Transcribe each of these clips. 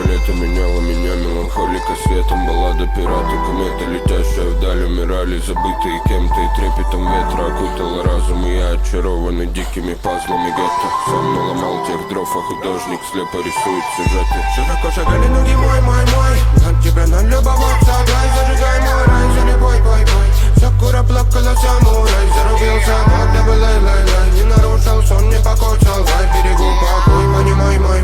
лето меняло меня, меланхолика светом, баллада пираты, кометы, летящая вдаль, умирали, забытые кем-то, и трепетом ветра окутала разум, и я очарованный дикими пазлами гетто. Сам наломал тех дров, а художник слепо рисует сюжеты. Широко шагали ноги мой от тебя налюбоваться, дай, зажигай мой рай, залибой, бой. Сакура плакала самурай, зарубился, когда был лай. Не нарушил сон, не покоцал, дай берегу покой, понимай мой.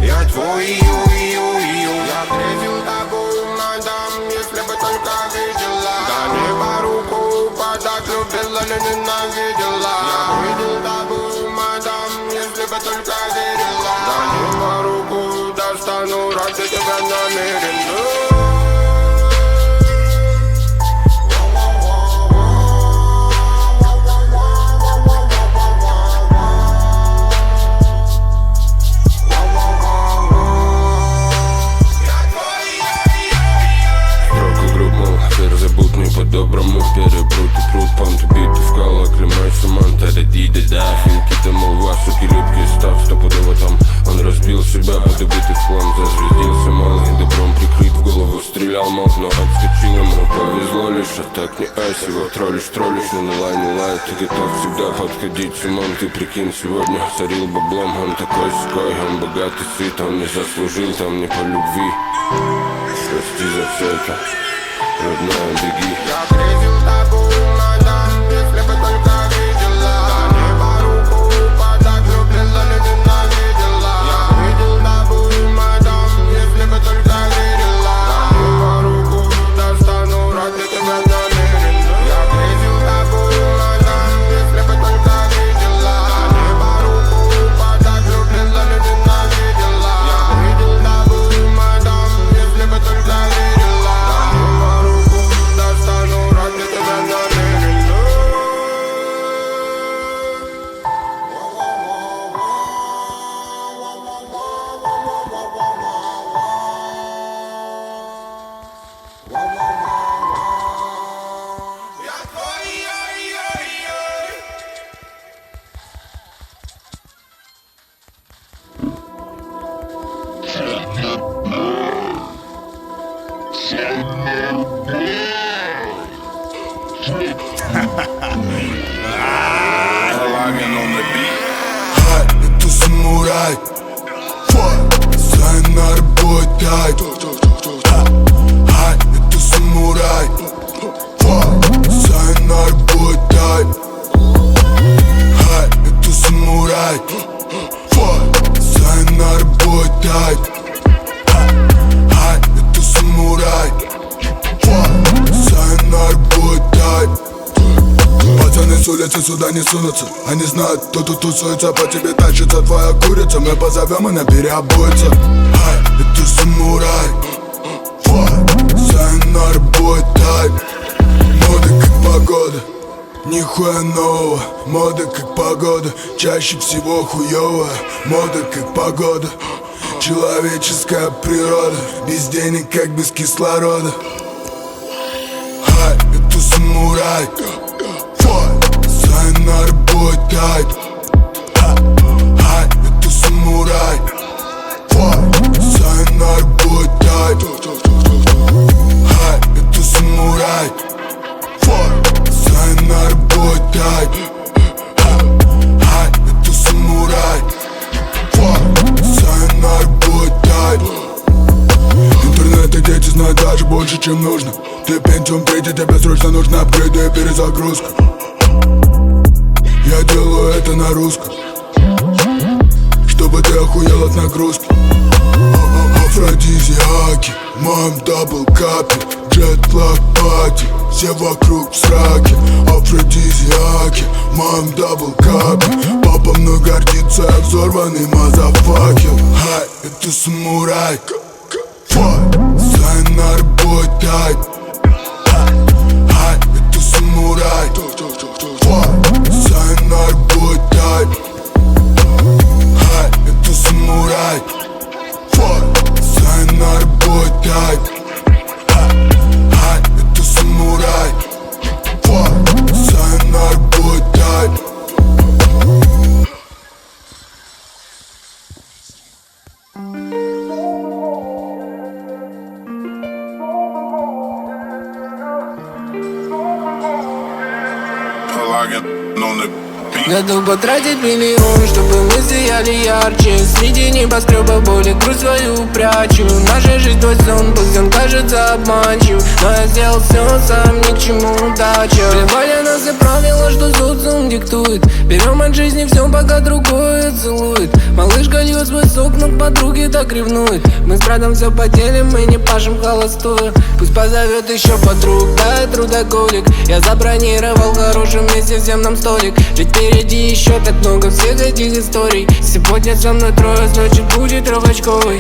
Я твой, я встретил такую мадам, если бы только видела. Да не по руку подать, любила, не ненавидела. Я видел такую мадам, если бы только верила. Да не по руку достану, ради тебя намерен. По-доброму перепрут и пруд, панты биты в кала, клемайся, манта, радида, да. Финки домол, суки, любки, став, стопудово там. Он разбил себя под убитый план, зазвездился малый, добром прикрыт, в голову стрелял, мог, но отскочил ему. Повезло лишь, а так не айс, его троллишь, но не лай, ты готов всегда подходить с умом. Ты прикинь, сегодня царил баблом, он такой ской, он богатый, сыт, он не заслужил там ни по любви. Прости за все это, родная, беги. Я встретил такую мадам, если бы только видела. Да не по руку подать, любила, не ненавидела. Я видел такую мадам, если бы только верила. Да не по руку достану, ради тебя намерен. Я встретил такую мадам, если бы только видела. Да не по руку подать, любила, не ненавидела. Я видел такую мадам, если бы только верила. Это самурай, Сайнар Бойтай. Это самурай, Сайнар Бойтай. Это самурай, Сайнар Бойтай. Это самурай, Сайнар Бойтай. Пацаны с улицы сюда не сунутся. Они знают, кто тут тусуется. По тебе тащится твоя курица. Мы позовем, она переобуется. Это самурай, Сайнар Бойтай. Мода как погода, нихуя нового. Мода как погода, чаще всего хуёвая. Мода как погода, человеческая природа. Без денег, как без кислорода. Это самурай, Сайнар Бойтай. Это самурай, Сайнар Бойтай. Это самурай, Сайнар Бойтай. Это самурай, Сайнар Бойтай. Интернет и дети знают даже больше, чем нужно. Ты Pentium 3, тебе срочно нужны апгрейды и перезагрузка. Я делаю это на русском, чтобы ты охуел от нагрузки. Афродизиаки, мам дабл капи, джетлаг пати, все вокруг в сраке. Афродизиаки, мам дабл капи, папа мной гордится, я взорванный мазафакер. Это самурай, Сайнар Бойтай. Это самурай, Сайнар Бойтай. Это самурай, Сайнар Бойтай. Это самурай, Сайнар Бойтай. Volkswagen on the beat. Готов потратить миллион, чтобы мы сияли ярче. Среди небоскреба боли грусть свою прячу. Наша жизнь твой сон, пусть он кажется обманчив, но я сделал все сам, ни к чему удача. Плевали нас и правила, что социум диктует. Берем от жизни все, пока другое целует. Малышка льет свой сок, но к подруге так ревнует. Мы с братом все поделим, мы не пашем холостую. Пусть позовет еще подруг, да, я трудоголик. Я забронировал в хорошем месте всем нам столик. Ведь впереди еще так много всех этих историй. Сегодня со мной трое, значит будет трехочковый.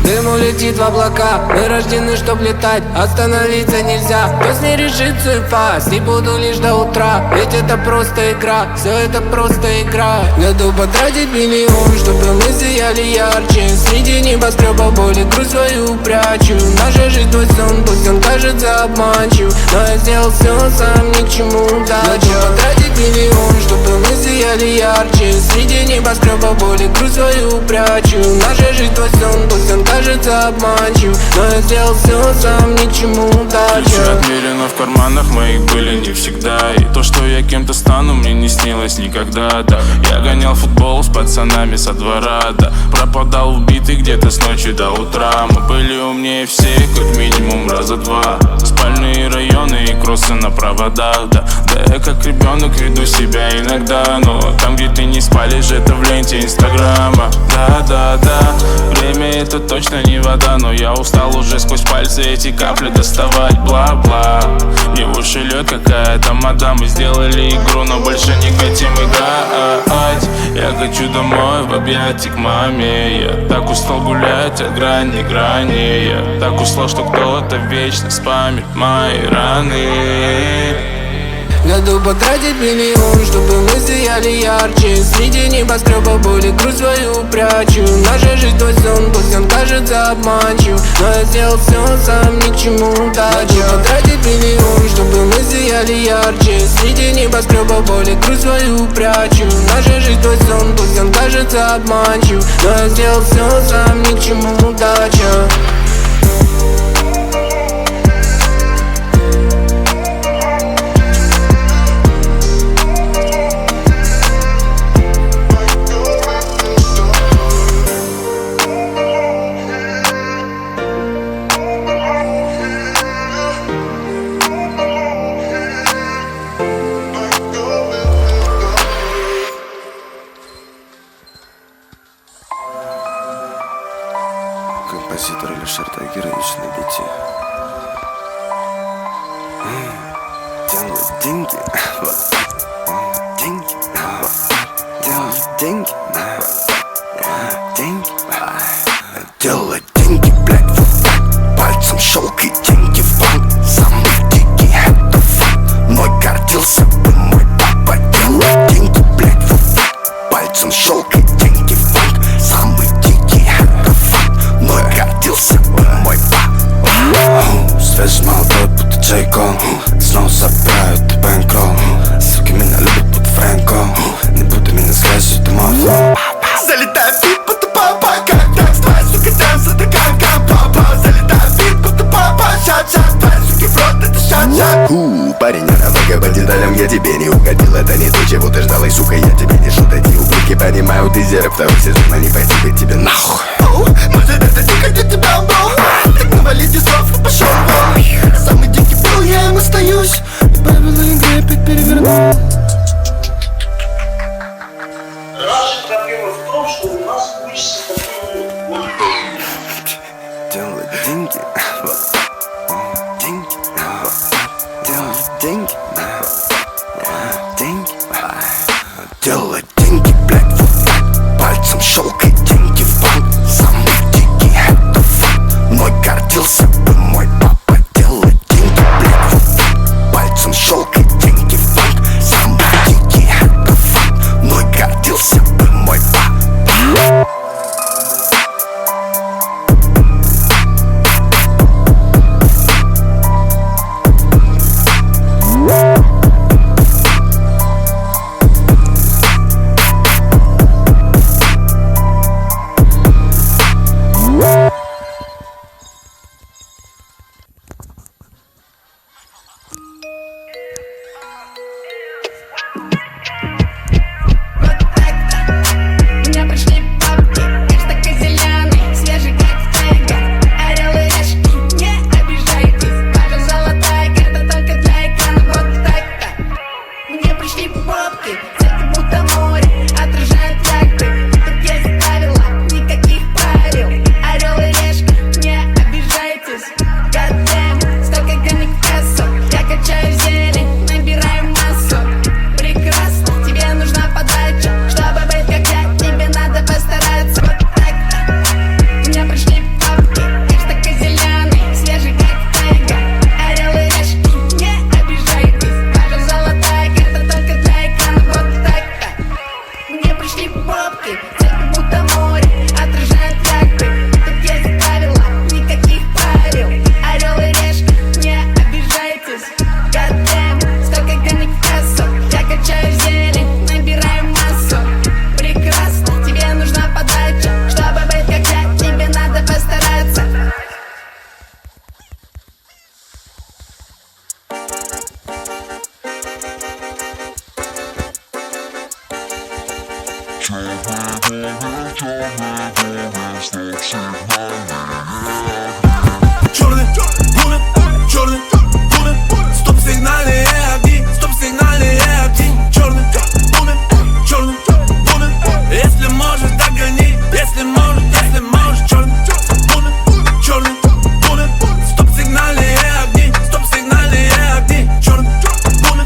Дым улетит в облака, мы рождены, чтоб летать. Остановиться нельзя, пусть не решит судьба. Не буду лишь до утра, ведь это просто игра. Все это просто игра. Готов потратить миллион, чтобы мы сияли ярче. Среди небоскреба боли грусть свою прячу. Наша жизнь твой сон, пусть он кажется обманчив, но я сделал все сам, ни к чему удача. Готов потратить миллион, чтобы мы сияли ярче. Среди небоскреба боли грусть свою прячу. Наша жизнь твой сон, пусть он кажется обманчив, но я сделал все сам, ни к чему удача. Ключи отмерено в карманах моих были не всегда. И то, что я кем-то стану, мне не снилось никогда, да. Я гонял футбол с пацанами со двора, да. Пропадал убитый где-то с ночи до утра. Мы были умнее всех, как минимум раза два. Спальные районы и кроссы на проводах, да. Да я как ребенок веду себя иногда, но там, где ты не спалишь, это в ленте инстаграма. Да, время это точно не вода, но я устал уже сквозь пальцы эти капли доставать. Бла-бла, мне в уши льет какая-то мода. Мы сделали игру, но больше не хотим играть. Я хочу домой в объятия к маме. Я так устал гулять от грани к грани. Я так устал, что кто-то вечно спамит мои раны. Готов потратить миллион, чтобы мы сияли ярче. Среди небоскреба боли грусть свою прячу. Наша жизнь твой сон, пусть он кажется обманчив, но я сделал все сам, ни к чему удача. Готов потратить миллион, чтобы мы сияли ярче. Среди небоскреба боли грусть свою прячу. Наша жизнь твой сон, пусть он кажется обманчив, но я сделал все сам, ни к чему удача. Композитор Алишер Тагирович на бите. Делать деньги, вот. Деньги, вот. Делать деньги, вот. Деньги, делать деньги, блядь, вот. Пальцем щелкай, деньги в банк. Самый дикий, это факт. Мой гордился бы мой папа. Делать деньги, блядь, вот. Пальцем щелкай, деньги в банк. Самый дикий, это факт. Мной гордился бы мой папа. Свежий молодой, будто Джейко. Снова забирают бэнкролл. Суки меня любят, будто Фрэнко. Не буду меня слышать, ты мой флоу. Залетай в бит, будто папа. Как так, твоя сука, дэнс, это как папа. Залетай в бит, будто папа. Шат-шат, твоя суки в рот, это шат-шат. Парень, она по деталям, я тебе не угодил. Это не то, чего ты ждал, и сука, я тебе не шут. Эти ублюдки понимают, ты зерк. Второй сезон, а не пойти быть тебе нахуй. Может это дико для тебя был. Так навалите слов и пошел вон. Самый дикий был, я им остаюсь. И правила игры опять переверну. Наша проблема в том, что у нас учится такой Делать деньги, вот. Деньги, вот. Делать деньги, вот. Деньги, делать деньги, блядь, вот. Пальцем щелкай, деньги в банк. Самый дикий, это факт. Мной гордился бы мой папа. Делать деньги, блядь, вот. Пальцем щелкай, деньги в банк. Самый дикий, это факт. Мной гордился бы мой папа. пробки, цвет будто море, отражает яхты. Тут есть правила, никаких правил. Орел и решка, не обижайтесь. Goddamn, столько денег в кассу. Я качаю зелень, набираю массу. Прекрасно, тебе нужна подача. Чтобы быть как я, тебе надо постараться. Вот так-то, у меня пришли папки. Эш такой зеленый, свежий как тайга. Орел и решка, не обижайтесь. Ваша золотая карта только для экрана. Вот так-то, мне пришли пробки, цвет будто море, отражает яхты. Тут есть правила, никаких правил. Орел и решка, не обижайтесь. Goddamn, столько денег в кассу. Я качаю зелень, набираю массу. Прекрасно, тебе нужна подача. Чтобы быть как я, тебе надо постараться. Черный бумер, черный бумер. Стоп-сигнальные огни, стоп-сигнальные огни. Черный бумер, черный бумер. Если можешь, догони, если можешь, если можешь. Черный бумер, черный бумер. Стоп-сигнальные огни, стоп-сигнальные огни. Черный бумер,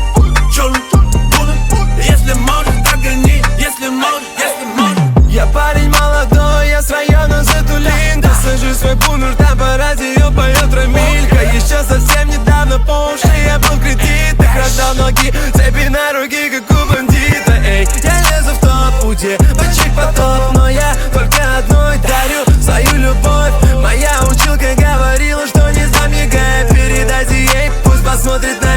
черный бумер. Если можешь, догони, если можешь, если можешь. Я парень молодой, я с района Затулинка. Сажу свой бумер, там по радио поет Рамилька. Еще совсем недавно по уши я был в кредитах. Раздал ноги, цепи на руки, как у бандита. Эй, я лезу в топ, где бычик потоп. Но я только одной дарю свою любовь. Моя училка говорила, что не замигай. Передайте ей, пусть посмотрит на